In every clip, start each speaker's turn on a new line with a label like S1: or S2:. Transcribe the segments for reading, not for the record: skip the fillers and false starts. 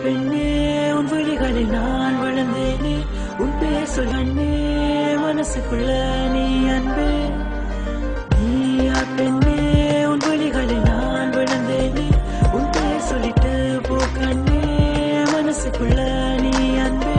S1: பெண்ணே உன் விழிகளில் நான் விழுந்தேனே உன் பேர் சொல்லண்ணே மனசுக்குள்ள நீ அன்பே நீயா பெண்ணே உன் விழிகளில் நான் விழுந்தேனே உன் பேர் சொல்லிட்டு போ கண்ணே மனசுக்குள்ள நீ அன்பே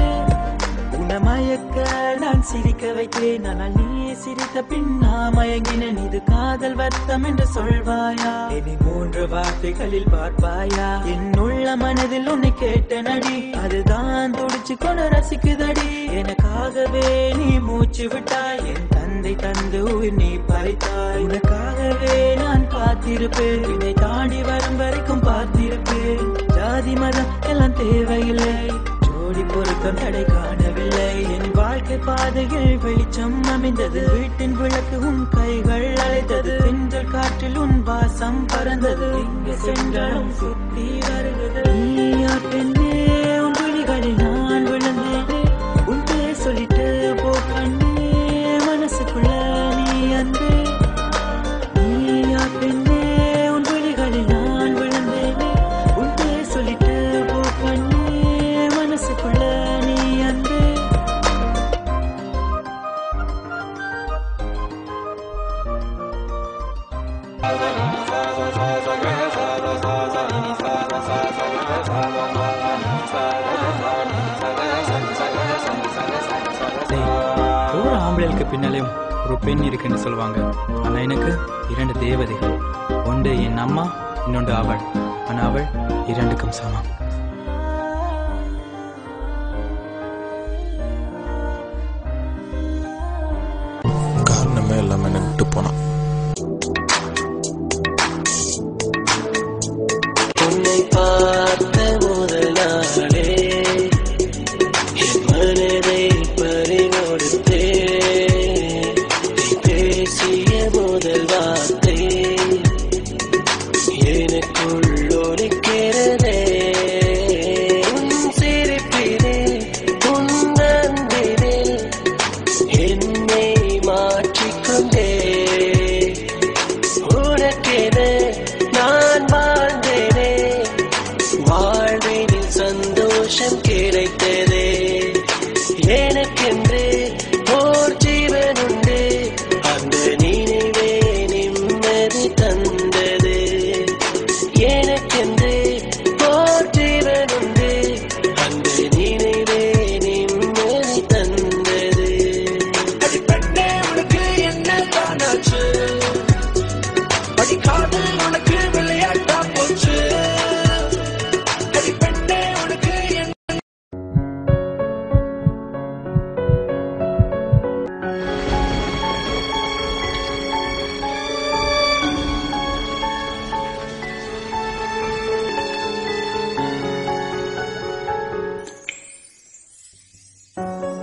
S1: மயக்க நான் சிரிக்க வைத்தேன் ஆனால் நீயே சிரித்த பின்னா மயங்கினேன் இது காதல் வர்த்தம் என்று சொல்வாயா இனி 3 வார்த்தைகளில் பார்ப்பாயா என்னுள்ள மனதில் உன்னை கேட்ட நடி அதுதான் துடிச்சு கொண்டு ரசிக்குதடி எனக்காகவே நீ மூச்சு விட்டாய் என் தந்தை தந்து உயிர் நீ பறித்தாய் உனக்காகவே நான் பார்த்திருப்பேன் இதை தாண்டி வரும் வரைக்கும் பார்த்திருப்பேன் ஜாதி மதம் எல்லாம் தேவையில்லை பொருத்தம் தடை காணவில்லை என் வாழ்க்கை பாதையில் வெளிச்சம் அமைந்தது வீட்டின் விளக்கு உன் கைகள் அழைத்தது பெண்கள் காற்றில் உன் வாசம் பறந்தது எங்கு சென்றாலும் சுத்தி வருகிறது நீயா பெண்ணே உன் விழிகளில் நான் விழுந்தேனே உன் பேர் சொல்லிட்டு போ கண்ணே மனசுக்குள்ள நீ அன்பே நீயா பெண்ணே உன் விழிகளில் நான் விழுந்தேனே உன் பேர் சொல்லிட்டு போ கண்ணே மனசுக்குள்ள நீ அன்பே
S2: ஒரு ஆம்பளைக்கு பின்னாலேயும் ஒரு பெண் இருக்குன்னு சொல்லுவாங்க. ஆனா எனக்கு 2 தேவதைகள், ஒன்று என் அம்மா, இன்னொன்று அவள். ஆனா அவள் 2க்கும் சமம்.
S3: காரணமே இல்லாம என்ன விட்டு போனான்.
S1: உன்னை பார்த்த முதல் நாளே என் மனதை பறிகொடுத்தே பேசிய முதல் வார்த்தை எனக்குள் ஒலிக்கிறதே உன் சிரிப்பிலே உன் அன்பிலே என்னை மாற்றிக்கொண்டே உனக்கென நான் வாழ்ந்தேனே வாழ்வினில் சந்தோஷம் கிடைத்ததே எனக்கென்று ஓர் ஜீவன் உண்டு அந்த நினைவே நிம்மதி தந்தது எனக்கென்று ஓர் ஜீவன் உண்டு அந்த நினைவே நிம்மதி தந்தது அடிப்பட்டே உனக்கு என்ன தானாச்சு காதல் உனக்கு விளையாட்டா போச்சு அடிப்பட்டே உனக்கு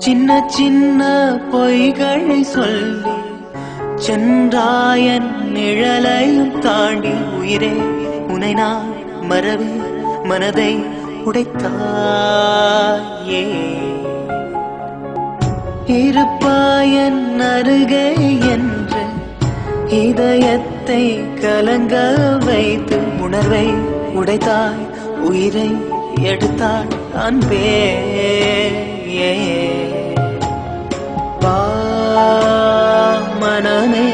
S1: சின்ன சின்ன பொய்களை சொல்லி சென்றாயன் நிழலையும் தாண்டி உயிரே உனை நான் மறவே மனதை உடைத்தாயே இருப்பாயன் அருகே என்று இதயத்தை கலங்க வைத்து உணர்வை உடைத்தாய் உயிரை எடுத்தாய் அன்பே மனமே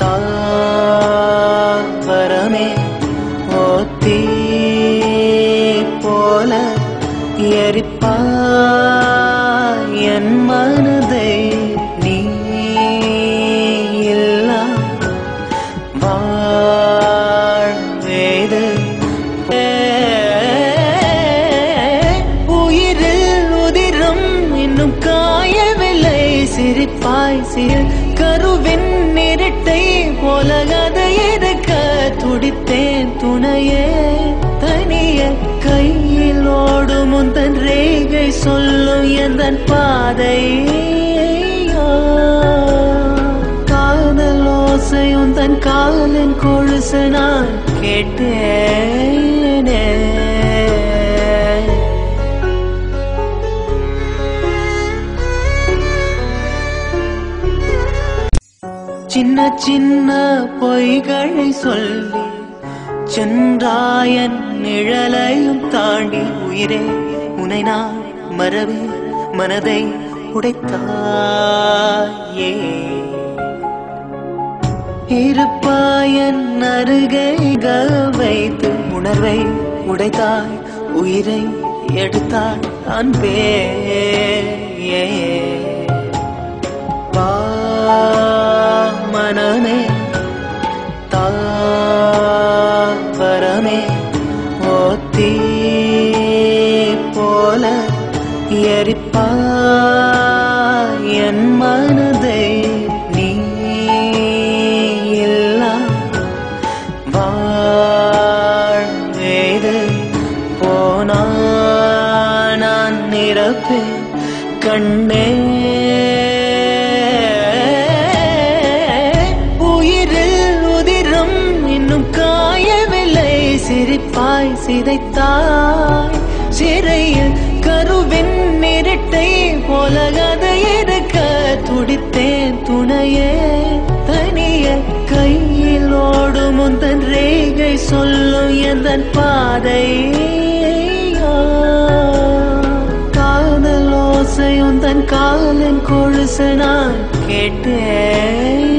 S1: தாவரமே ஓத்தி போல எரிப்பாய் என் மனதை நீ இல்லா வாழ்வேது உயிரில் உதிரம் இன்னும் காயவில்லை சிரிப்பாய் சிறு கருவின் இருட்டை போல அதை எதுக்க துடித்தேன் துணையே தனிய கையில் ஓடும் உந்தன் ரேகை சொல்லும் எந்தன் பாதையோ காதல் ஓசை உந்தன் காலின் கொலுசு நான் கேட்டேனே சின்ன சின்ன பொய்களை சொல்லி சென்றாயன் நிழலையும் தாண்டி உயிரே உனை நான் மறவே மனதை உடைத்தாயே இருப்பாயன் அருகைகள் வைத்து உணர்வை உடைத்தாய் உயிரை எடுத்தாய் அன்பே வா மனமே தாவரமே ஓத்தி போல எரிப்பாய் என் மனதை நீ இல்லா வாழ்வேது போனா நான் நிரப்பேன் கண்ணே உயிரில் உதிரம் இன்னும் காயவில்லை சிரிப்பாய் சிதைத்தாய் சிறையில் கருவின் மிரட்டை போலகத இருக்க துடித்தேன் துணையே தனிய கையில் ஓடும் உந்தன் ரேகை சொல்லும் எந்தன் பாதை காதல் ஓசை உந்தன் காலின் கொலுசு நான் கேட்டேன்